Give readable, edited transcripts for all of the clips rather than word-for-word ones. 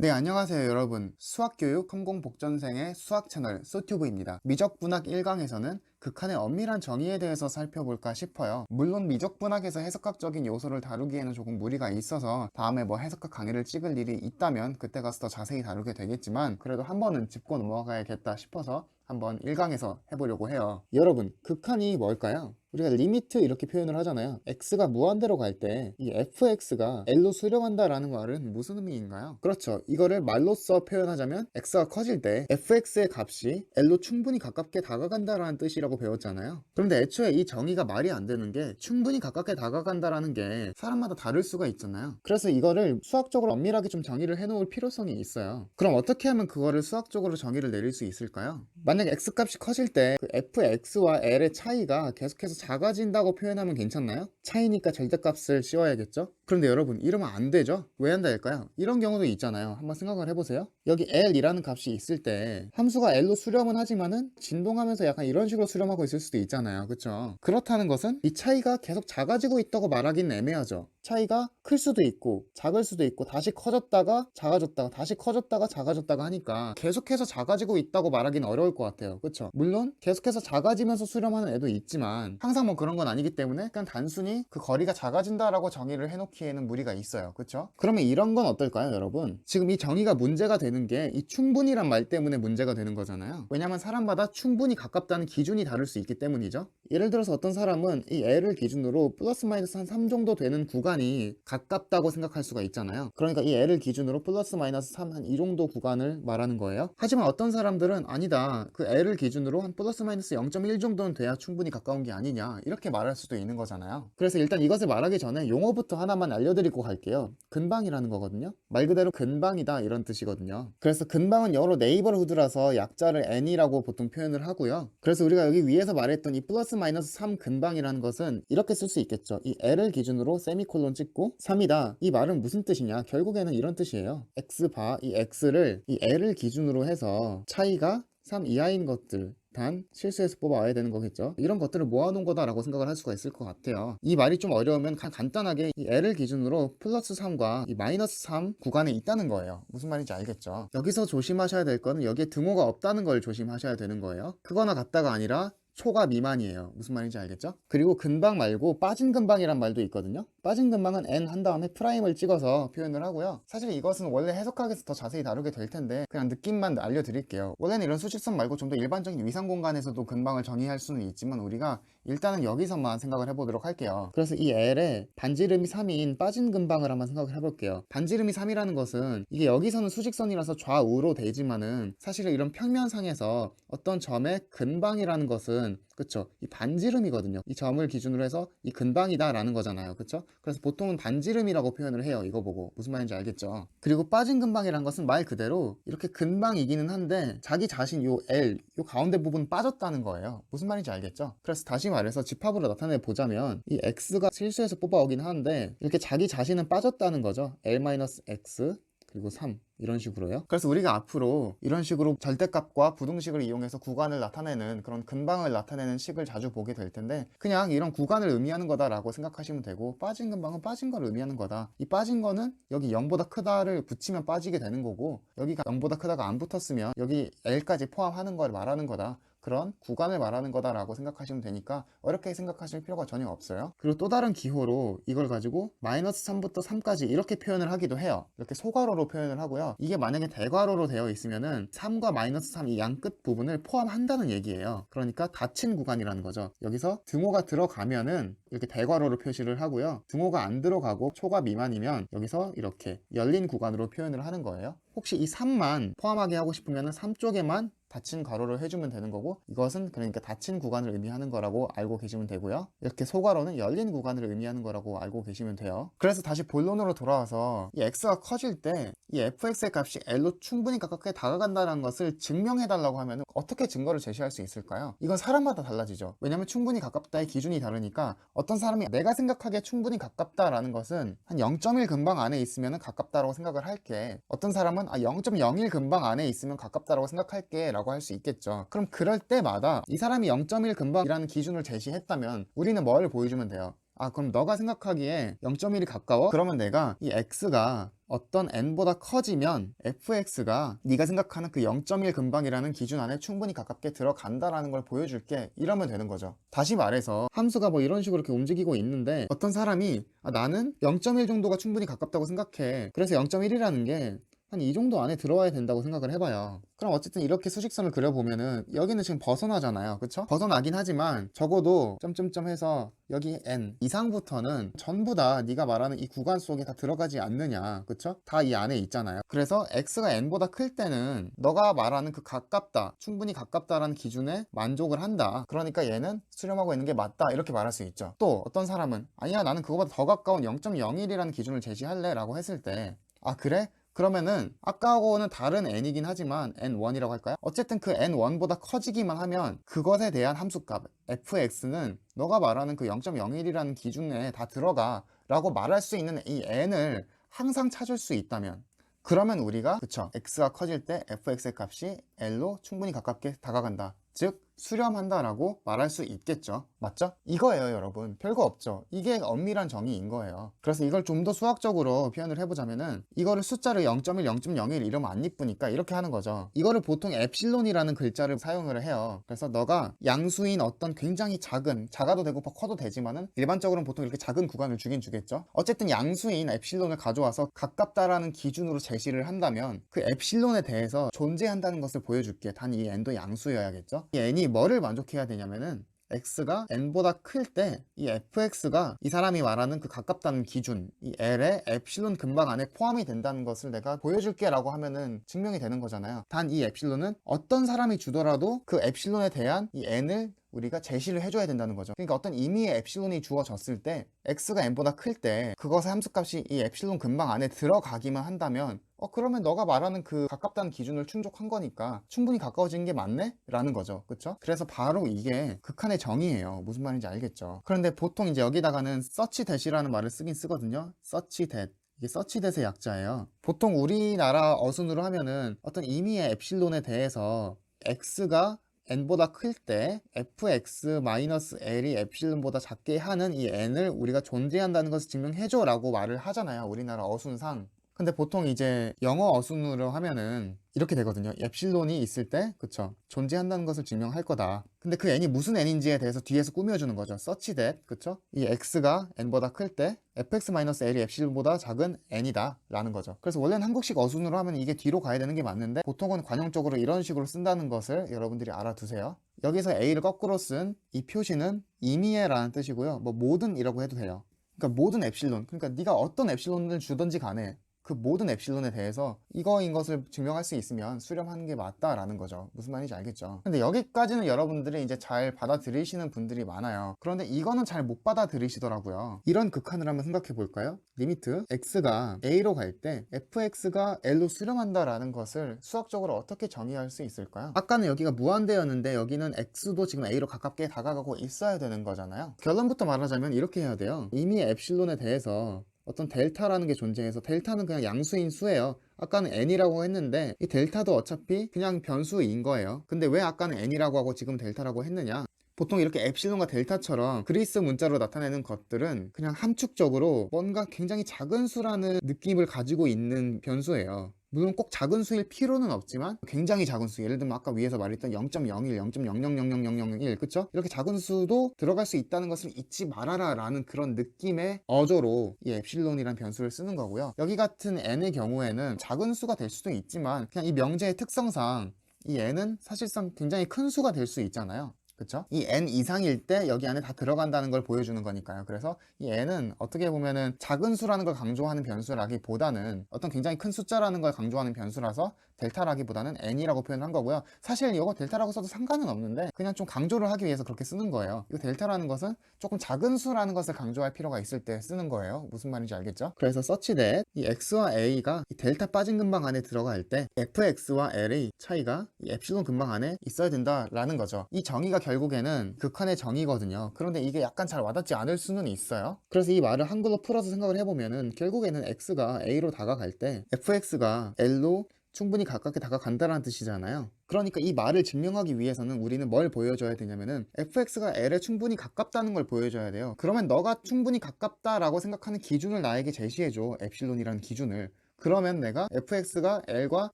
네, 안녕하세요 여러분. 수학교육 성공복전생의 수학 채널 소튜브입니다. 미적분학 1강에서는 극한의 엄밀한 정의에 대해서 살펴볼까 싶어요. 물론 미적분학에서 해석학적인 요소를 다루기에는 조금 무리가 있어서 다음에 해석학 강의를 찍을 일이 있다면 그때 가서 더 자세히 다루게 되겠지만, 그래도 한 번은 짚고 넘어가야겠다 싶어서 한번 1강에서 해보려고 해요. 여러분, 극한이 뭘까요? 우리가 리미트 이렇게 표현을 하잖아요. x가 무한대로 갈 때 이 fx가 l로 수렴한다 라는 말은 무슨 의미인가요? 그렇죠. 이거를 말로써 표현하자면 x가 커질 때 fx의 값이 l로 충분히 가깝게 다가간다 라는 뜻이라고 배웠잖아요. 그런데 애초에 이 정의가 말이 안 되는 게, 충분히 가깝게 다가간다 라는 게 사람마다 다를 수가 있잖아요. 그래서 이거를 수학적으로 엄밀하게 좀 정의를 해놓을 필요성이 있어요. 그럼 어떻게 하면 그거를 수학적으로 정의를 내릴 수 있을까요? 만약에 x값이 커질 때 그 fx와 l의 차이가 계속해서 작아진다고 표현하면 괜찮나요? 차이니까 절대값을 씌워야겠죠? 그런데 여러분, 이러면 안 되죠? 왜 안 될까요? 이런 경우도 있잖아요. 한번 생각을 해보세요. 여기 l이라는 값이 있을 때 함수가 l로 수렴은 하지만은 진동하면서 약간 이런 식으로 수렴하고 있을 수도 있잖아요. 그쵸? 그렇다는 것은 이 차이가 계속 작아지고 있다고 말하기는 애매하죠. 차이가 클 수도 있고 작을 수도 있고 다시 커졌다가 작아졌다가 다시 커졌다가 작아졌다가 하니까 계속해서 작아지고 있다고 말하기는 어려울 것 같아요. 그쵸? 물론 계속해서 작아지면서 수렴하는 애도 있지만 항상 그런 건 아니기 때문에 그냥 단순히 그 거리가 작아진다라고 정의를 해놓기에는 무리가 있어요. 그쵸? 그러면 이런 건 어떨까요, 여러분? 지금 이 정의가 문제가 되는 게 이 충분이란 말 때문에 문제가 되는 거잖아요. 왜냐면 사람마다 충분히 가깝다는 기준이 다를 수 있기 때문이죠. 예를 들어서 어떤 사람은 이 l을 기준으로 플러스 마이너스 한 3 정도 되는 구간이 가깝다고 생각할 수가 있잖아요. 그러니까 이 l을 기준으로 플러스 마이너스 3 한 이 정도 구간을 말하는 거예요. 하지만 어떤 사람들은 아니다, 그 l을 기준으로 한 플러스 마이너스 0.1 정도는 돼야 충분히 가까운 게 아니냐, 이렇게 말할 수도 있는 거잖아요. 그래서 일단 이것을 말하기 전에 용어부터 하나만 알려드리고 갈게요. 근방이라는 거거든요. 말 그대로 근방이다 이런 뜻이거든요. 그래서 근방은 영어로 네이버후드라서 약자를 n이라고 보통 표현을 하고요. 그래서 우리가 여기 위에서 말했던 이 플러스 마이너스 3 근방이라는 것은 이렇게 쓸 수 있겠죠. 이 l을 기준으로 세미콜론 찍고 3이다, 이 말은 무슨 뜻이냐, 결국에는 이런 뜻이에요. x바, 이 x를 이 l을 기준으로 해서 차이가 3 이하인 것들, 단 실수해서 뽑아와야 되는 거겠죠. 이런 것들을 모아놓은 거다라고 생각을 할 수가 있을 것 같아요. 이 말이 좀 어려우면 간단하게 이 l을 기준으로 플러스 3과 이 마이너스 3 구간에 있다는 거예요. 무슨 말인지 알겠죠? 여기서 조심하셔야 될 거는 여기에 등호가 없다는 걸 조심하셔야 되는 거예요. 크거나 같다가 아니라 초가 미만이에요. 무슨 말인지 알겠죠? 그리고 근방 말고 빠진 근방이란 말도 있거든요. 빠진 근방은 n 한 다음에 프라임을 찍어서 표현을 하고요. 사실 이것은 원래 해석학에서 더 자세히 다루게 될 텐데 그냥 느낌만 알려드릴게요. 원래는 이런 수직선 말고 좀 더 일반적인 위상 공간에서도 근방을 정의할 수는 있지만 우리가 일단은 여기서만 생각을 해보도록 할게요. 그래서 이 L에 반지름이 3인 빠진 근방을 한번 생각을 해볼게요. 반지름이 3이라는 것은 이게 여기서는 수직선이라서 좌우로 되지만은 사실은 이런 평면상에서 어떤 점의 근방이라는 것은, 그쵸, 이 반지름이거든요. 이 점을 기준으로 해서 이 근방이다 라는 거잖아요. 그쵸? 그래서 보통은 반지름이라고 표현을 해요. 이거 보고 무슨 말인지 알겠죠? 그리고 빠진 근방이란 것은 말 그대로 이렇게 근방이기는 한데 자기 자신 요 L, 요 가운데 부분 빠졌다는 거예요. 무슨 말인지 알겠죠? 그래서 다시 말해서 집합으로 나타내 보자면 이 x가 실수해서 뽑아오긴 하는데 이렇게 자기 자신은 빠졌다는 거죠. L-x 그리고 3 이런 식으로요. 그래서 우리가 앞으로 이런 식으로 절대값과 부등식을 이용해서 구간을 나타내는 그런 근방을 나타내는 식을 자주 보게 될 텐데 그냥 이런 구간을 의미하는 거다라고 생각하시면 되고, 빠진 근방은 빠진 걸 의미하는 거다. 이 빠진 거는 여기 0보다 크다를 붙이면 빠지게 되는 거고, 여기가 0보다 크다가 안 붙었으면 여기 L까지 포함하는 걸 말하는 거다. 그런 구간을 말하는 거다라고 생각하시면 되니까 어렵게 생각하실 필요가 전혀 없어요. 그리고 또 다른 기호로 이걸 가지고 마이너스 3부터 3까지 이렇게 표현을 하기도 해요. 이렇게 소괄호로 표현을 하고요. 이게 만약에 대괄호로 되어 있으면은 3과 마이너스 3 이 양 끝 부분을 포함한다는 얘기예요. 그러니까 닫힌 구간이라는 거죠. 여기서 등호가 들어가면은 이렇게 대괄호로 표시를 하고요. 등호가 안 들어가고 초가 미만이면 여기서 이렇게 열린 구간으로 표현을 하는 거예요. 혹시 이 3만 포함하게 하고 싶으면 3 쪽에만 닫힌 괄호를 해주면 되는 거고, 이것은 그러니까 닫힌 구간을 의미하는 거라고 알고 계시면 되고요. 이렇게 소괄호는 열린 구간을 의미하는 거라고 알고 계시면 돼요. 그래서 다시 본론으로 돌아와서 이 x가 커질 때 이 fx의 값이 l로 충분히 가깝게 다가간다는 것을 증명해 달라고 하면 어떻게 증거를 제시할 수 있을까요? 이건 사람마다 달라지죠. 왜냐면 충분히 가깝다의 기준이 다르니까 어떤 사람이 내가 생각하기에 충분히 가깝다라는 것은 한 0.1 근방 안에 있으면 가깝다라고 생각을 할게, 어떤 사람은 0.01 근방 안에 있으면 가깝다라고 생각할게 라고 할 수 있겠죠. 그럼 그럴 때마다 이 사람이 0.1 근방이라는 기준을 제시했다면 우리는 뭘 보여주면 돼요? 그럼 너가 생각하기에 0.1이 가까워? 그러면 내가 이 x가 어떤 n보다 커지면 fx가 네가 생각하는 그 0.1 근방이라는 기준 안에 충분히 가깝게 들어간다라는 걸 보여줄게. 이러면 되는 거죠. 다시 말해서 함수가 뭐 이런 식으로 이렇게 움직이고 있는데 어떤 사람이 나는 0.1 정도가 충분히 가깝다고 생각해. 그래서 0.1이라는 게 한 이 정도 안에 들어와야 된다고 생각을 해봐요. 그럼 어쨌든 이렇게 수직선을 그려보면은 여기는 지금 벗어나잖아요. 그쵸? 벗어나긴 하지만 적어도 점점점 해서 여기 n 이상부터는 전부 다 네가 말하는 이 구간 속에 다 들어가지 않느냐. 그쵸? 다 이 안에 있잖아요. 그래서 x가 n보다 클 때는 너가 말하는 그 가깝다, 충분히 가깝다라는 기준에 만족을 한다. 그러니까 얘는 수렴하고 있는 게 맞다. 이렇게 말할 수 있죠. 또 어떤 사람은 아니야, 나는 그거보다 더 가까운 0.01이라는 기준을 제시할래 라고 했을 때 그래? 그러면은 아까하고는 다른 n이긴 하지만 n1이라고 할까요? 어쨌든 그 n1보다 커지기만 하면 그것에 대한 함수값 fx는 너가 말하는 그 0.01이라는 기준에 다 들어가 라고 말할 수 있는 이 n을 항상 찾을 수 있다면, 그러면 우리가 그쵸, x가 커질 때 fx의 값이 l로 충분히 가깝게 다가간다, 즉 수렴한다 라고 말할 수 있겠죠. 맞죠? 이거예요 여러분. 별거 없죠. 이게 엄밀한 정의인 거예요. 그래서 이걸 좀 더 수학적으로 표현을 해보자면은 이거를 숫자를 0.1, 0.01 이러면 안 이쁘니까 이렇게 하는 거죠. 이거를 보통 엡실론이라는 글자를 사용을 해요. 그래서 너가 양수인 어떤 굉장히 작아도 되고 커도 되지만은 일반적으로는 보통 이렇게 작은 구간을 주긴 주겠죠. 어쨌든 양수인 엡실론을 가져와서 가깝다라는 기준으로 제시를 한다면 그 엡실론에 대해서 존재한다는 것을 보여줄게. 단 이 n도 양수여야겠죠. 이 n이 뭐를 만족해야 되냐면은 x가 n보다 클 때 이 fx가 이 사람이 말하는 그 가깝다는 기준, 이 l의 엡실론 근방 안에 포함이 된다는 것을 내가 보여줄게 라고 하면은 증명이 되는 거잖아요. 단 이 엡실론은 어떤 사람이 주더라도 그 엡실론에 대한 이 n을 우리가 제시를 해줘야 된다는 거죠. 그러니까 어떤 의미의 엡실론이 주어졌을 때 x가 n보다 클 때 그것의 함수값이 이 엡실론 근방 안에 들어가기만 한다면 그러면 너가 말하는 그 가깝다는 기준을 충족한 거니까 충분히 가까워진 게 맞네? 라는 거죠. 그쵸? 그래서 바로 이게 극한의 정의예요. 무슨 말인지 알겠죠? 그런데 보통 이제 여기다가는 such that이라는 말을 쓰긴 쓰거든요. such that. 이게 such that의 약자예요. 보통 우리나라 어순으로 하면은 어떤 의미의 엡실론에 대해서 x가 n보다 클 때 fx-l이 엡실론보다 작게 하는 이 n을 우리가 존재한다는 것을 증명해줘 라고 말을 하잖아요. 우리나라 어순상. 근데 보통 이제 영어 어순으로 하면은 이렇게 되거든요. 엡실론이 있을 때, 그쵸, 존재한다는 것을 증명할 거다. 근데 그 n이 무슨 n인지에 대해서 뒤에서 꾸며주는 거죠. such that, 그쵸? 이 x가 n보다 클 때 fx-l이 엡실론보다 작은 n이다 라는 거죠. 그래서 원래는 한국식 어순으로 하면 이게 뒤로 가야 되는 게 맞는데 보통은 관용적으로 이런 식으로 쓴다는 것을 여러분들이 알아두세요. 여기서 a를 거꾸로 쓴 이 표시는 임의의 라는 뜻이고요. 뭐 모든이라고 해도 돼요. 그러니까 모든 엡실론, 그러니까 네가 어떤 엡실론을 주든지 간에 그 모든 엡실론에 대해서 이거인 것을 증명할 수 있으면 수렴하는 게 맞다라는 거죠. 무슨 말인지 알겠죠? 근데 여기까지는 여러분들이 이제 잘 받아들이시는 분들이 많아요. 그런데 이거는 잘 못 받아들이시더라고요. 이런 극한을 한번 생각해 볼까요? 리미트 x가 a로 갈 때 fx가 l로 수렴한다라는 것을 수학적으로 어떻게 정의할 수 있을까요? 아까는 여기가 무한대였는데 여기는 x도 지금 a로 가깝게 다가가고 있어야 되는 거잖아요. 결론부터 말하자면 이렇게 해야 돼요. 이미 엡실론에 대해서 어떤 델타라는 게 존재해서, 델타는 그냥 양수인 수예요. 아까는 n이라고 했는데 이 델타도 어차피 그냥 변수인 거예요. 근데 왜 아까는 n이라고 하고 지금 델타라고 했느냐? 보통 이렇게 엡실론과 델타처럼 그리스 문자로 나타내는 것들은 그냥 함축적으로 뭔가 굉장히 작은 수라는 느낌을 가지고 있는 변수예요. 물론 꼭 작은 수일 필요는 없지만 굉장히 작은 수, 예를 들면 아까 위에서 말했던 0.01, 0.00000001, 그쵸? 이렇게 작은 수도 들어갈 수 있다는 것을 잊지 말아라 라는 그런 느낌의 어조로 이 엡실론이라는 변수를 쓰는 거고요. 여기 같은 n의 경우에는 작은 수가 될 수도 있지만 그냥 이 명제의 특성상 이 n은 사실상 굉장히 큰 수가 될 수 있잖아요. 그쵸? 이 n 이상일 때 여기 안에 다 들어간다는 걸 보여주는 거니까요. 그래서 이 n은 어떻게 보면은 작은 수라는 걸 강조하는 변수라기보다는 어떤 굉장히 큰 숫자라는 걸 강조하는 변수라서 델타라기보다는 n이라고 표현한 거고요. 사실 이거 델타라고 써도 상관은 없는데 그냥 좀 강조를 하기 위해서 그렇게 쓰는 거예요. 이거 델타라는 것은 조금 작은 수라는 것을 강조할 필요가 있을 때 쓰는 거예요. 무슨 말인지 알겠죠? 그래서 such that 이 x와 a가 이 델타 빠진 근방 안에 들어갈 때 fx와 l의 차이가 이 엡실론 근방 안에 있어야 된다라는 거죠. 이 정의가 결국에는 극한의 정의거든요. 그런데 이게 약간 잘 와닿지 않을 수는 있어요. 그래서 이 말을 한글로 풀어서 생각을 해보면은 결국에는 x가 a로 다가갈 때 fx가 l로 충분히 가깝게 다가간다는 뜻이잖아요. 그러니까 이 말을 증명하기 위해서는 우리는 뭘 보여줘야 되냐면은 fx가 l에 충분히 가깝다는 걸 보여줘야 돼요. 그러면 너가 충분히 가깝다라고 생각하는 기준을 나에게 제시해줘. 엡실론이라는 기준을. 그러면 내가 fx가 l과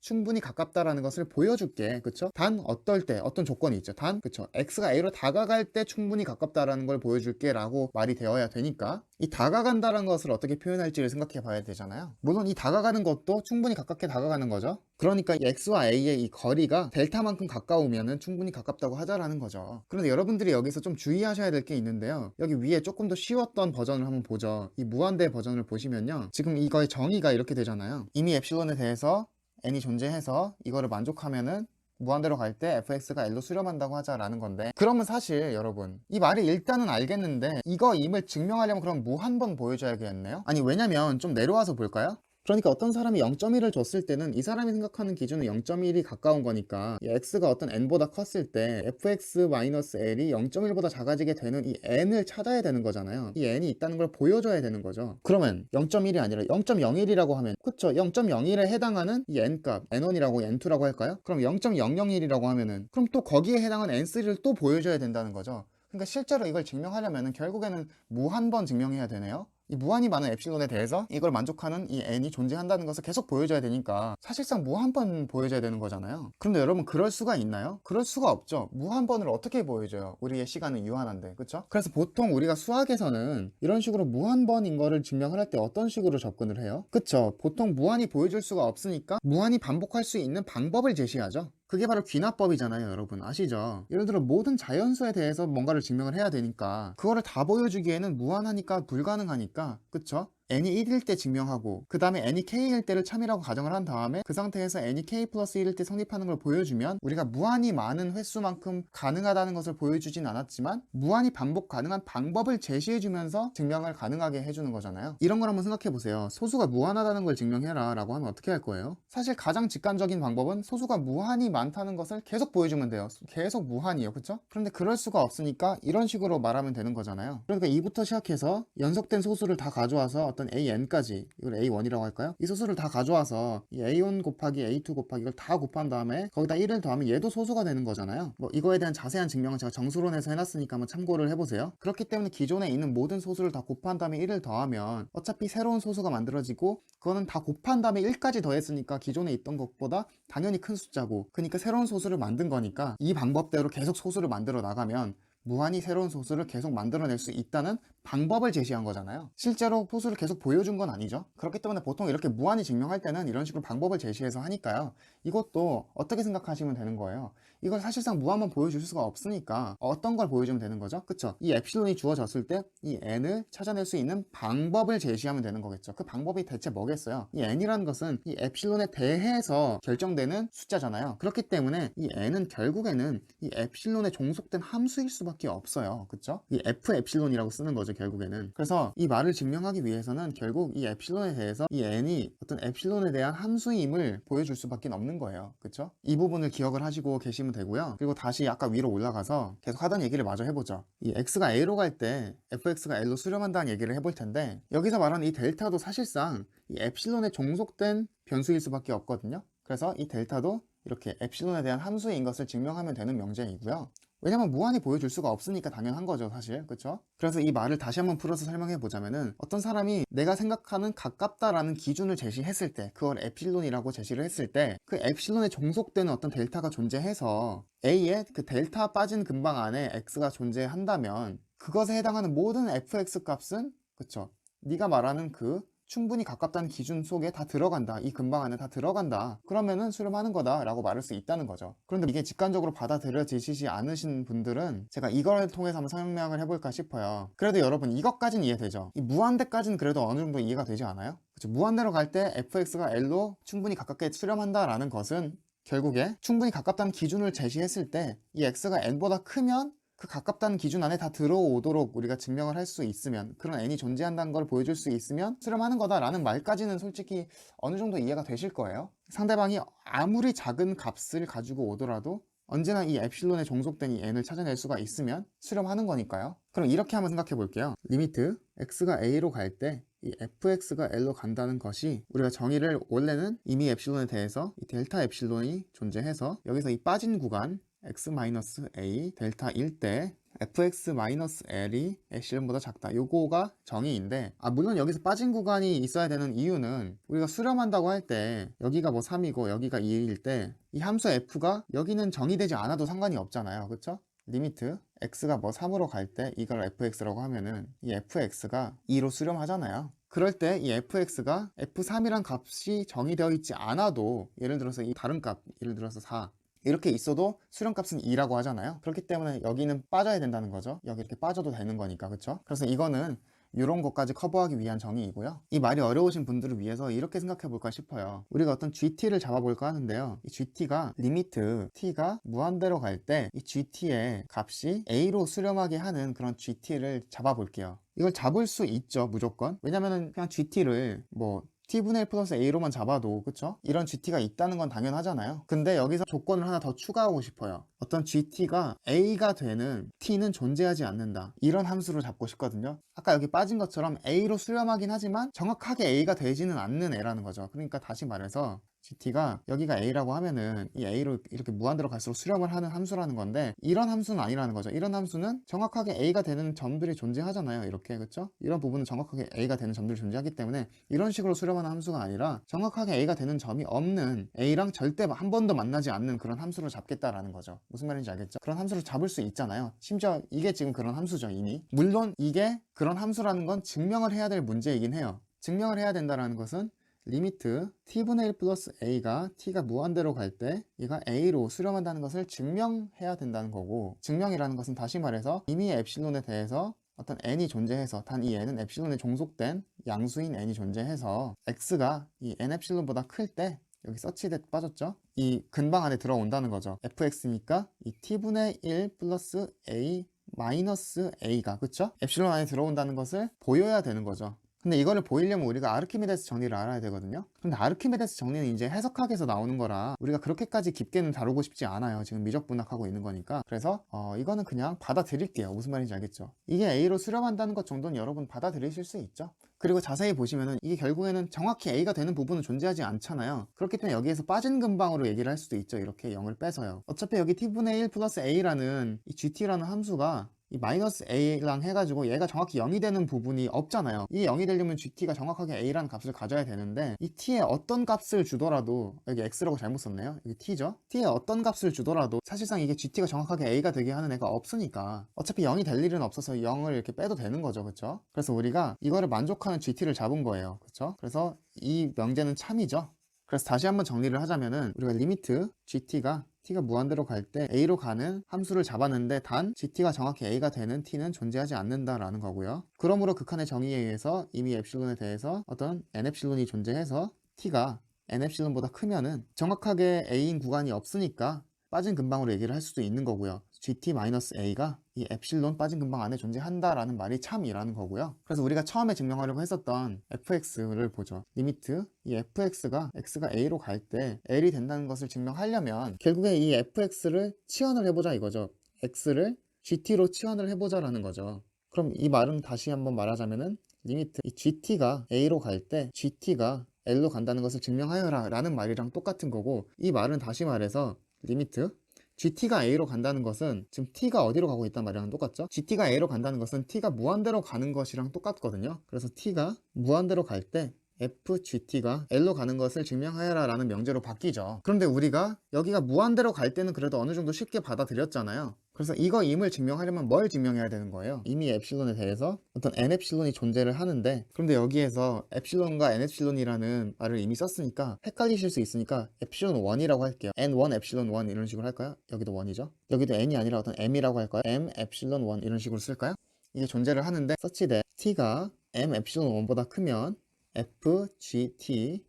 충분히 가깝다라는 것을 보여줄게. 그쵸? 단 어떨 때 어떤 조건이 있죠. 단 그쵸? x가 a로 다가갈 때 충분히 가깝다라는 걸 보여줄게 라고 말이 되어야 되니까 이 다가간다는 것을 어떻게 표현할지를 생각해 봐야 되잖아요. 물론 이 다가가는 것도 충분히 가깝게 다가가는 거죠. 그러니까 이 x와 a의 이 거리가 델타만큼 가까우면 충분히 가깝다고 하자라는 거죠. 그런데 여러분들이 여기서 좀 주의하셔야 될 게 있는데요. 여기 위에 조금 더 쉬웠던 버전을 한번 보죠. 이 무한대 버전을 보시면요. 지금 이거의 정의가 이렇게 되잖아요. 이미 엡실론에 대해서 n이 존재해서 이거를 만족하면은 무한대로 갈 때 fx가 l로 수렴한다고 하자라는 건데, 그러면 사실 여러분 이 말이 일단은 알겠는데 이거임을 증명하려면 그럼 무한번 보여줘야겠네요. 아니 왜냐면 좀 내려와서 볼까요? 그러니까 어떤 사람이 0.1을 줬을 때는 이 사람이 생각하는 기준은 0.1이 가까운 거니까 이 x가 어떤 n보다 컸을 때 fx-l이 0.1보다 작아지게 되는 이 n을 찾아야 되는 거잖아요. 이 n이 있다는 걸 보여줘야 되는 거죠. 그러면 0.1이 아니라 0.01이라고 하면, 그쵸? 0.01에 해당하는 이 n값, n1이라고 n2라고 할까요? 그럼 0.001이라고 하면은 그럼 또 거기에 해당하는 n3를 또 보여줘야 된다는 거죠. 그러니까 실제로 이걸 증명하려면 결국에는 무한번 증명해야 되네요. 이 무한히 많은 엡실론에 대해서 이걸 만족하는 이 n이 존재한다는 것을 계속 보여줘야 되니까 사실상 무한번 보여줘야 되는 거잖아요. 그런데 여러분 그럴 수가 있나요? 그럴 수가 없죠. 무한번을 어떻게 보여줘요? 우리의 시간은 유한한데, 그쵸? 그래서 보통 우리가 수학에서는 이런 식으로 무한번인 거를 증명을 할 때 어떤 식으로 접근을 해요? 그쵸? 보통 무한히 보여줄 수가 없으니까 무한히 반복할 수 있는 방법을 제시하죠. 그게 바로 귀납법이잖아요, 여러분. 아시죠? 예를 들어 모든 자연수에 대해서 뭔가를 증명을 해야 되니까 그거를 다 보여주기에는 무한하니까 불가능하니까, 그쵸? n이 1일 때 증명하고 그 다음에 n이 k일 때를 참이라고 가정을 한 다음에 그 상태에서 n이 k 플러스 1일 때 성립하는 걸 보여주면 우리가 무한히 많은 횟수만큼 가능하다는 것을 보여주진 않았지만 무한히 반복 가능한 방법을 제시해주면서 증명을 가능하게 해주는 거잖아요. 이런 걸 한번 생각해 보세요. 소수가 무한하다는 걸 증명해라 라고 하면 어떻게 할 거예요? 사실 가장 직관적인 방법은 소수가 무한히 많다는 것을 계속 보여주면 돼요. 계속 무한이에요, 그쵸? 그런데 그럴 수가 없으니까 이런 식으로 말하면 되는 거잖아요. 그러니까 2부터 시작해서 연속된 소수를 다 가져와서 어떤 an까지, 이걸 a1이라고 할까요? 이 소수를 다 가져와서 이 a1 곱하기 a2 곱하기 이걸 다 곱한 다음에 거기다 1을 더하면 얘도 소수가 되는 거잖아요. 뭐 이거에 대한 자세한 증명은 제가 정수론에서 해놨으니까 한번 참고를 해보세요. 그렇기 때문에 기존에 있는 모든 소수를 다 곱한 다음에 1을 더하면 어차피 새로운 소수가 만들어지고 그거는 다 곱한 다음에 1까지 더했으니까 기존에 있던 것보다 당연히 큰 숫자고, 그러니까 새로운 소수를 만든 거니까 이 방법대로 계속 소수를 만들어 나가면 무한히 새로운 소수를 계속 만들어낼 수 있다는 방법을 제시한 거잖아요. 실제로 소수를 계속 보여준 건 아니죠. 그렇기 때문에 보통 이렇게 무한히 증명할 때는 이런 식으로 방법을 제시해서 하니까요. 이것도 어떻게 생각하시면 되는 거예요. 이걸 사실상 무한번 보여줄 수가 없으니까 어떤 걸 보여주면 되는 거죠? 그쵸? 이 엡실론이 주어졌을 때 이 n을 찾아낼 수 있는 방법을 제시하면 되는 거겠죠. 그 방법이 대체 뭐겠어요? 이 n이라는 것은 이 엡실론에 대해서 결정되는 숫자잖아요. 그렇기 때문에 이 n은 결국에는 이 엡실론에 종속된 함수일 수밖에 없어요. 그쵸? 이 f 엡실론이라고 쓰는 거죠, 결국에는. 그래서 이 말을 증명하기 위해서는 결국 이 엡실론에 대해서 이 n이 어떤 엡실론에 대한 함수임을 보여줄 수밖에 없는 거예요. 그쵸? 이 부분을 기억을 하시고 계시면 되고요. 그리고 다시 아까 위로 올라가서 계속 하던 얘기를 마저 해보죠. 이 x가 a로 갈 때 fx가 l로 수렴한다는 얘기를 해볼 텐데, 여기서 말하는 이 델타도 사실상 이 엡실론에 종속된 변수일 수밖에 없거든요. 그래서 이 델타도 이렇게 엡실론에 대한 함수인 것을 증명하면 되는 명제이고요. 왜냐면 무한히 보여줄 수가 없으니까 당연한 거죠, 사실. 그쵸? 그래서 이 말을 다시 한번 풀어서 설명해 보자면은, 어떤 사람이 내가 생각하는 가깝다라는 기준을 제시했을 때, 그걸 엡실론이라고 제시를 했을 때, 그 엡실론에 종속되는 어떤 델타가 존재해서 A에 그 델타 빠진 근방 안에 X가 존재한다면 그것에 해당하는 모든 fx 값은, 그쵸? 네가 말하는 그 충분히 가깝다는 기준 속에 다 들어간다, 이 근방 안에 다 들어간다, 그러면은 수렴하는 거다 라고 말할 수 있다는 거죠. 그런데 이게 직관적으로 받아들여지시지 않으신 분들은 제가 이걸 통해서 한번 설명을 해볼까 싶어요. 그래도 여러분 이것까지는 이해되죠? 이 무한대까지는 그래도 어느 정도 이해가 되지 않아요? 그쵸? 무한대로 갈 때 fx가 l로 충분히 가깝게 수렴한다 라는 것은 결국에 충분히 가깝다는 기준을 제시했을 때 이 x가 n보다 크면 그 가깝다는 기준 안에 다 들어오도록 우리가 증명을 할 수 있으면, 그런 n이 존재한다는 걸 보여줄 수 있으면 수렴하는 거다라는 말까지는 솔직히 어느 정도 이해가 되실 거예요. 상대방이 아무리 작은 값을 가지고 오더라도 언제나 이 엡실론에 종속된 이 n을 찾아낼 수가 있으면 수렴하는 거니까요. 그럼 이렇게 한번 생각해 볼게요. 리미트 x가 a로 갈 때 이 fx가 L로 간다는 것이 우리가 정의를 원래는 이미 엡실론에 대해서 이 델타 엡실론이 존재해서 여기서 이 빠진 구간 x-a 델타 1 때 fx-l이 엡실론보다 작다. 요거가 정의인데 물론 여기서 빠진 구간이 있어야 되는 이유는 우리가 수렴한다고 할 때 여기가 뭐 3이고 여기가 2일 때 이 함수 f가 여기는 정의되지 않아도 상관이 없잖아요. 그쵸? 리미트 x가 뭐 3으로 갈 때 이걸 fx라고 하면은 이 fx가 2로 수렴하잖아요. 그럴 때 이 fx가 f3이란 값이 정의되어 있지 않아도 예를 들어서 이 다른 값, 예를 들어서 4 이렇게 있어도 수렴값은 2라고 하잖아요. 그렇기 때문에 여기는 빠져야 된다는 거죠. 여기 이렇게 빠져도 되는 거니까. 그쵸? 그래서 이거는 이런 것까지 커버하기 위한 정의이고요. 이 말이 어려우신 분들을 위해서 이렇게 생각해 볼까 싶어요. 우리가 어떤 GT를 잡아볼까 하는데요. 이 GT가 리미트 T가 무한대로 갈 때 이 GT의 값이 A로 수렴하게 하는 그런 GT를 잡아볼게요. 이걸 잡을 수 있죠, 무조건. 왜냐면은 그냥 GT를 뭐 t분의 1 플러스 a로만 잡아도 그쵸? 이런 gt가 있다는 건 당연하잖아요. 근데 여기서 조건을 하나 더 추가하고 싶어요. 어떤 gt가 a가 되는 t는 존재하지 않는다. 이런 함수를 잡고 싶거든요. 아까 여기 빠진 것처럼 a로 수렴하긴 하지만 정확하게 a가 되지는 않는 애라는 거죠. 그러니까 다시 말해서 gt가 여기가 a라고 하면은 이 a로 이렇게 무한대로 갈수록 수렴을 하는 함수라는 건데 이런 함수는 아니라는 거죠. 이런 함수는 정확하게 a가 되는 점들이 존재하잖아요. 이렇게 그쵸? 이런 부분은 정확하게 a가 되는 점들이 존재하기 때문에 이런 식으로 수렴하는 함수가 아니라 정확하게 a가 되는 점이 없는 a랑 절대 한 번도 만나지 않는 그런 함수를 잡겠다라는 거죠. 무슨 말인지 알겠죠? 그런 함수를 잡을 수 있잖아요. 심지어 이게 지금 그런 함수죠, 이미. 물론 이게 그런 함수라는 건 증명을 해야 될 문제이긴 해요. 증명을 해야 된다는 것은 리미트 t분의 1 플러스 a가 t가 무한대로 갈 때 얘가 a로 수렴한다는 것을 증명해야 된다는 거고, 증명이라는 것은 다시 말해서 이미 엡실론에 대해서 어떤 n이 존재해서, 단 이 n은 엡실론에 종속된 양수인 n이 존재해서 x가 이 n 엡실론보다 클 때 여기 서치댓 빠졌죠? 이 근방 안에 들어온다는 거죠. fx니까 이 t분의 1 플러스 a 마이너스 a가 그쵸? 엡실론 안에 들어온다는 것을 보여야 되는 거죠. 근데 이거를 보이려면 우리가 아르키메데스 정리를 알아야 되거든요. 근데 아르키메데스 정리는 이제 해석학에서 나오는 거라 우리가 그렇게까지 깊게는 다루고 싶지 않아요. 지금 미적분학하고 있는 거니까. 그래서 이거는 그냥 받아들일게요. 무슨 말인지 알겠죠? 이게 A로 수렴한다는 것 정도는 여러분 받아들이실 수 있죠. 그리고 자세히 보시면은 이게 결국에는 정확히 A가 되는 부분은 존재하지 않잖아요. 그렇기 때문에 여기에서 빠진 근방으로 얘기를 할 수도 있죠. 이렇게 0을 빼서요. 어차피 여기 t분의 1 플러스 a라는 이 gt라는 함수가 이 마이너스 a랑 해가지고 얘가 정확히 0이 되는 부분이 없잖아요. 이 0이 되려면 gt가 정확하게 a라는 값을 가져야 되는데 이 t에 어떤 값을 주더라도, 여기 x라고 잘못 썼네요. 여기 t죠. t에 어떤 값을 주더라도 사실상 이게 gt가 정확하게 a가 되게 하는 애가 없으니까 어차피 0이 될 일은 없어서 0을 이렇게 빼도 되는 거죠. 그쵸? 그래서 우리가 이거를 만족하는 gt를 잡은 거예요. 그쵸? 그래서 이 명제는 참이죠. 그래서 다시 한번 정리를 하자면은 우리가 리미트 gt가 무한대로 갈 때 a로 가는 함수를 잡았는데 단 gt가 정확히 a가 되는 t는 존재하지 않는다라는 거고요. 그러므로 극한의 정의에 의해서 이미 엡실론에 대해서 어떤 n엡실론이 존재해서 t가 n엡실론보다 크면은 정확하게 a인 구간이 없으니까 빠진 근방으로 얘기를 할 수도 있는 거고요. gt-a가 이 엡실론 빠진 근방 안에 존재한다라는 말이 참이라는 거고요. 그래서 우리가 처음에 증명하려고 했었던 fx를 보죠. 리미트 이 fx가 x가 a로 갈 때 l이 된다는 것을 증명하려면 결국에 이 fx를 치환을 해보자 이거죠. x를 gt로 치환을 해보자라는 거죠. 그럼 이 말은 다시 한번 말하자면은 리미트 이 gt가 a로 갈 때 gt가 l로 간다는 것을 증명하여라 라는 말이랑 똑같은 거고, 이 말은 다시 말해서 리미트 gt가 a로 간다는 것은 지금 t가 어디로 가고 있단 말이랑 똑같죠? gt가 a로 간다는 것은 t가 무한대로 가는 것이랑 똑같거든요. 그래서 t가 무한대로 갈 때 fgt가 l로 가는 것을 증명하여라 라는 명제로 바뀌죠. 그런데 우리가 여기가 무한대로 갈 때는 그래도 어느 정도 쉽게 받아들였잖아요. 그래서 이거임을 증명하려면 뭘 증명해야 되는 거예요? 이미 엡실론에 대해서 어떤 n엡실론이 존재를 하는데, 그런데 여기에서 엡실론과 n엡실론이라는 말을 이미 썼으니까 헷갈리실 수 있으니까 엡실론 1이라고 할게요. n1 엡실론 1 이런 식으로 할까요? 여기도 1이죠. 여기도 n이 아니라 어떤 m이라고 할까요? m 엡실론 1 이런 식으로 쓸까요? 이게 존재를 하는데 such that t가 m 엡실론 1보다 크면 fgt-l이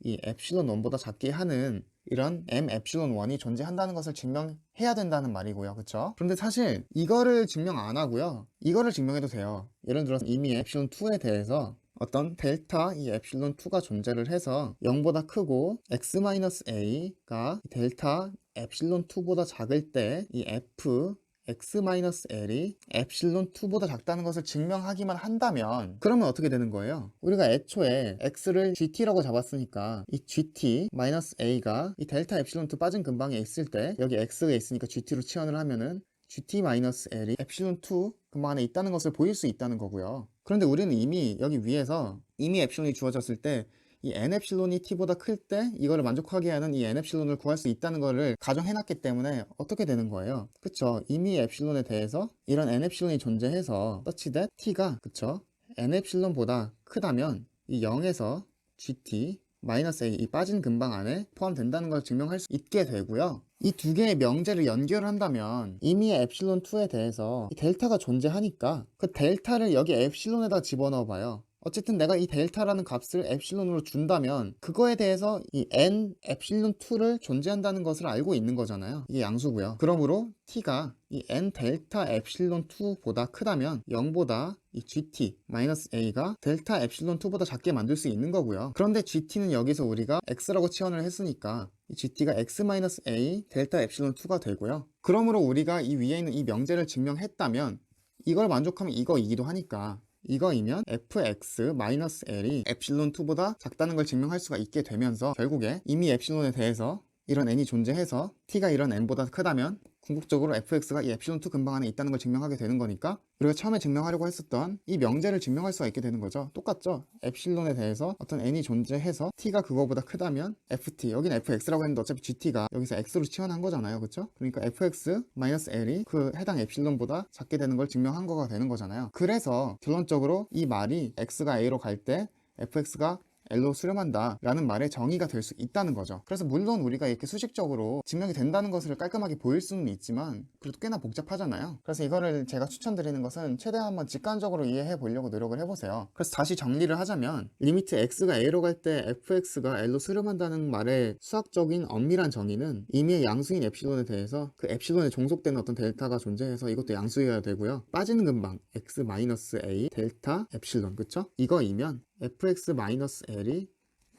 이 엡실론 1보다 작게 하는 이런 m 엡실론 1이 존재한다는 것을 증명해야 된다는 말이고요. 그쵸? 그런데 사실 이거를 증명 안 하고요. 이거를 증명해도 돼요. 예를 들어서 이미 엡실론 2에 대해서 어떤 델타 이 엡실론 2가 존재를 해서 0보다 크고 x-a가 델타 엡실론 2보다 작을 때 이 f x-l이 epsilon 2보다 작다는 것을 증명하기만 한다면 그러면 어떻게 되는 거예요? 우리가 애초에 x를 gt라고 잡았으니까 이 gt-a가 이 델타 epsilon 2 빠진 근방에 있을 때 여기 x가 있으니까 gt로 치환을 하면은 gt-l이 epsilon 2 근방 안에 있다는 것을 보일 수 있다는 거고요. 그런데 우리는 이미 여기 위에서 이미 epsilon이 주어졌을 때 이 n epsilon이 t보다 클 때 이거를 만족하게 하는 이 n epsilon을 구할 수 있다는 거를 가정해놨기 때문에 어떻게 되는 거예요? 그쵸? 이미 epsilon에 대해서 이런 n epsilon이 존재해서 such that t가 그쵸? n epsilon보다 크다면 이 0에서 gt -a 이 빠진 근방 안에 포함된다는 걸 증명할 수 있게 되고요. 이 두 개의 명제를 연결한다면 이미 epsilon 2에 대해서 이 델타가 존재하니까 그 델타를 여기 epsilon에다 집어넣어 봐요. 어쨌든 내가 이 델타라는 값을 epsilon으로 준다면 그거에 대해서 이 n epsilon 2를 존재한다는 것을 알고 있는 거잖아요. 이게 양수고요. 그러므로 t가 이 n 델타 epsilon 2보다 크다면 0보다 이 gt -a가 델타 epsilon 2보다 작게 만들 수 있는 거고요. 그런데 gt는 여기서 우리가 x라고 치환을 했으니까 이 gt가 x-a 델타 epsilon 2가 되고요. 그러므로 우리가 이 위에 있는 이 명제를 증명했다면 이걸 만족하면 이거이기도 하니까 이거이면 fx-l이 epsilon 2보다 작다는 걸 증명할 수가 있게 되면서 결국에 이미 epsilon에 대해서 이런 n이 존재해서 t가 이런 n보다 크다면 궁극적으로 fx가 이 epsilon 2 근방 안에 있다는 걸 증명하게 되는 거니까 우리가 처음에 증명하려고 했었던 이 명제를 증명할 수가 있게 되는 거죠. 똑같죠? epsilon에 대해서 어떤 n이 존재해서 t가 그거보다 크다면 ft, 여기는 fx라고 했는데 어차피 gt가 여기서 x로 치환한 거잖아요. 그쵸? 그러니까 fx-l이 그 해당 epsilon보다 작게 되는 걸 증명한 거가 되는 거잖아요. 그래서 결론적으로 이 말이 x가 a로 갈 때 fx가 L로 수렴한다 라는 말의 정의가 될 수 있다는 거죠. 그래서 물론 우리가 이렇게 수식적으로 증명이 된다는 것을 깔끔하게 보일 수는 있지만 그래도 꽤나 복잡하잖아요. 그래서 이거를 제가 추천드리는 것은 최대한 한번 직관적으로 이해해 보려고 노력을 해보세요. 그래서 다시 정리를 하자면 리미트 x가 a로 갈 때 fx가 L로 수렴한다는 말의 수학적인 엄밀한 정의는 이미의 양수인 epsilon에 대해서 그 epsilon에 종속되는 어떤 델타가 존재해서 이것도 양수여야 되고요. 빠지는 근방 x-a 델타 epsilon 그쵸? 이거이면 fx-l이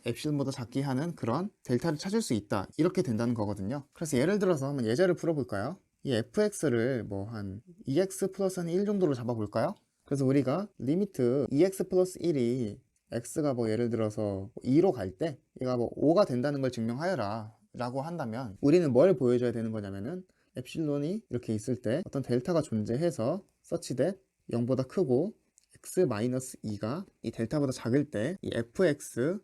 epsilon보다 작게 하는 그런 델타를 찾을 수 있다 이렇게 된다는 거거든요. 그래서 예를 들어서 한번 예제를 풀어볼까요? 이 fx를 뭐 한 2x 플러스 한 1 정도로 잡아볼까요? 그래서 우리가 리미트 2x 플러스 1이 x가 뭐 예를 들어서 2로 갈 때 얘가 뭐 5가 된다는 걸 증명하여라 라고 한다면 우리는 뭘 보여줘야 되는 거냐면은 epsilon이 이렇게 있을 때 어떤 델타가 존재해서 such that 0보다 크고 x-2가 이 델타보다 작을 때 이 fx-l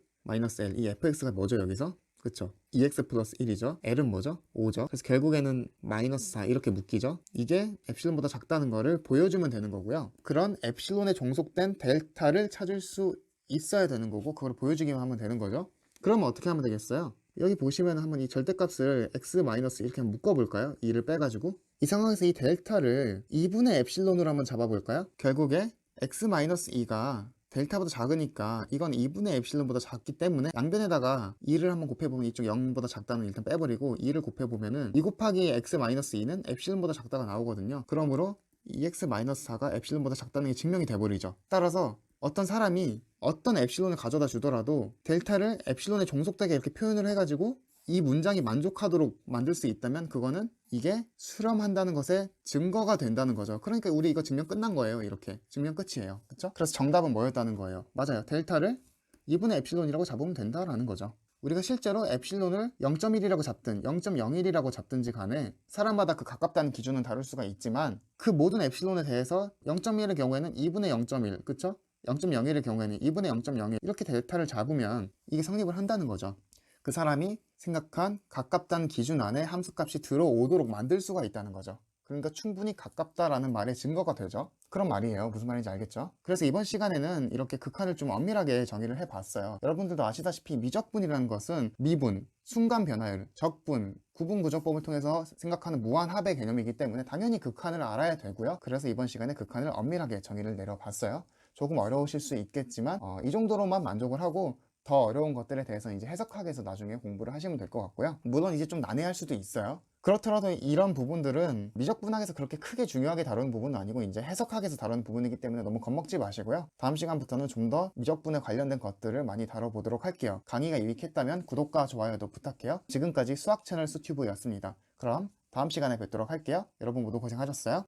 이 fx가 뭐죠 여기서? 그쵸? 2x 플러스 1이죠. l은 뭐죠? 5죠. 그래서 결국에는 마이너스 4 이렇게 묶이죠. 이게 epsilon보다 작다는 거를 보여주면 되는 거고요. 그런 epsilon에 종속된 델타를 찾을 수 있어야 되는 거고 그걸 보여주기만 하면 되는 거죠. 그러면 어떻게 하면 되겠어요? 여기 보시면 한번 이 절대값을 x 마이너스 이렇게 한번 묶어볼까요? 2를 빼가지고 이 상황에서 이 델타를 2분의 epsilon으로 한번 잡아볼까요? 결국에 x-2가 델타보다 작으니까 이건 2분의 epsilon보다 작기 때문에 양변에다가 2를 한번 곱해보면 이쪽 0보다 작다는 일단 빼버리고 2를 곱해보면은 2 곱하기 x-2는 epsilon보다 작다가 나오거든요. 그러므로 2x-4가 epsilon보다 작다는 게 증명이 돼버리죠. 따라서 어떤 사람이 어떤 epsilon을 가져다 주더라도 델타를 epsilon에 종속되게 이렇게 표현을 해가지고 이 문장이 만족하도록 만들 수 있다면 그거는 이게 수렴한다는 것의 증거가 된다는 거죠. 그러니까 우리 이거 증명 끝난 거예요. 이렇게 증명 끝이에요. 그렇죠? 그래서 정답은 뭐였다는 거예요. 맞아요. 델타를 2분의 epsilon이라고 잡으면 된다라는 거죠. 우리가 실제로 epsilon을 0.1이라고 잡든 0.01이라고 잡든지 간에 사람마다 그 가깝다는 기준은 다를 수가 있지만 그 모든 epsilon에 대해서 0.1의 경우에는 2분의 0.1 그쵸? 0.01의 경우에는 2분의 0.01 이렇게 델타를 잡으면 이게 성립을 한다는 거죠. 그 사람이 생각한 가깝다는 기준 안에 함수값이 들어오도록 만들 수가 있다는 거죠. 그러니까 충분히 가깝다라는 말의 증거가 되죠. 그런 말이에요. 무슨 말인지 알겠죠? 그래서 이번 시간에는 이렇게 극한을 좀 엄밀하게 정의를 해봤어요. 여러분들도 아시다시피 미적분이라는 것은 미분, 순간 변화율, 적분, 구분 구조법을 통해서 생각하는 무한합의 개념이기 때문에 당연히 극한을 알아야 되고요. 그래서 이번 시간에 극한을 엄밀하게 정의를 내려봤어요. 조금 어려우실 수 있겠지만 이 정도로만 만족을 하고 더 어려운 것들에 대해서 이제 해석하기 위해서 나중에 공부를 하시면 될 것 같고요. 물론 이제 좀 난해할 수도 있어요. 그렇더라도 이런 부분들은 미적분학에서 그렇게 크게 중요하게 다루는 부분은 아니고 이제 해석학에서 다루는 부분이기 때문에 너무 겁먹지 마시고요. 다음 시간부터는 좀 더 미적분에 관련된 것들을 많이 다뤄보도록 할게요. 강의가 유익했다면 구독과 좋아요도 부탁해요. 지금까지 수학 채널 수튜브였습니다. 그럼 다음 시간에 뵙도록 할게요. 여러분 모두 고생하셨어요.